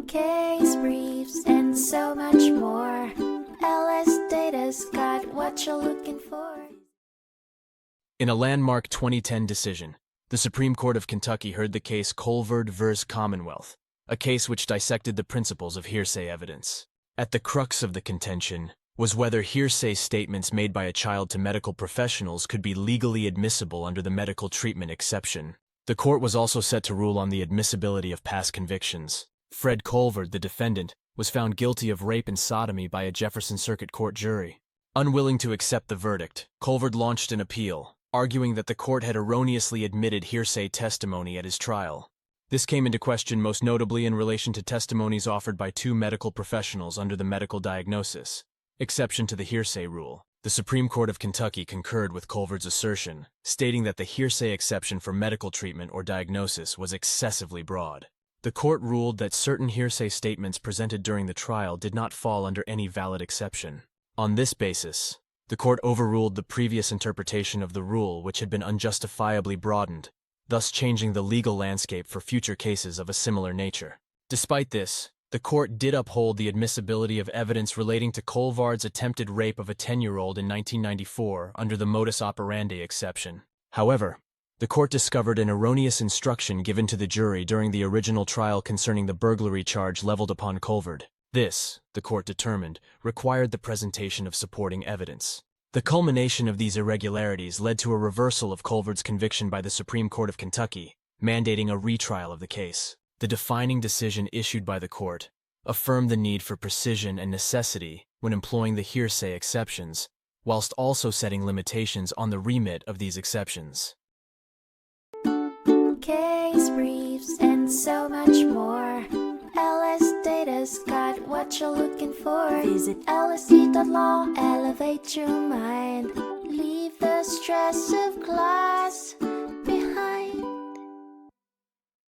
case briefs, and so much more. LSData's got what you're looking for. In a landmark 2010 decision, the Supreme Court of Kentucky heard the case Colvard v. Commonwealth, a case which dissected the principles of hearsay evidence. At the crux of the contention was whether hearsay statements made by a child to medical professionals could be legally admissible under the medical treatment exception. The court was also set to rule on the admissibility of past convictions. Fred Colvard, the defendant, was found guilty of rape and sodomy by a Jefferson Circuit Court jury. Unwilling to accept the verdict, Colvard launched an appeal, arguing that the court had erroneously admitted hearsay testimony at his trial. This came into question most notably in relation to testimonies offered by two medical professionals under the medical diagnosis exception to the hearsay rule. The Supreme Court of Kentucky concurred with Colvard's assertion, stating that the hearsay exception for medical treatment or diagnosis was excessively broad. The court ruled that certain hearsay statements presented during the trial did not fall under any valid exception. On this basis, the court overruled the previous interpretation of the rule, which had been unjustifiably broadened, thus changing the legal landscape for future cases of a similar nature. Despite this, the court did uphold the admissibility of evidence relating to Colvard's attempted rape of a 10-year-old in 1994 under the modus operandi exception. However, the court discovered an erroneous instruction given to the jury during the original trial concerning the burglary charge leveled upon Colvard. This, the court determined, required the presentation of supporting evidence. The culmination of these irregularities led to a reversal of Colvard's conviction by the Supreme Court of Kentucky, mandating a retrial of the case. The defining decision issued by the court affirmed the need for precision and necessity when employing the hearsay exceptions, whilst also setting limitations on the remit of these exceptions. Case briefs, and so much more. LSData's got what you're looking for. Visit lsd.law, elevate your mind. Leave the stress of class.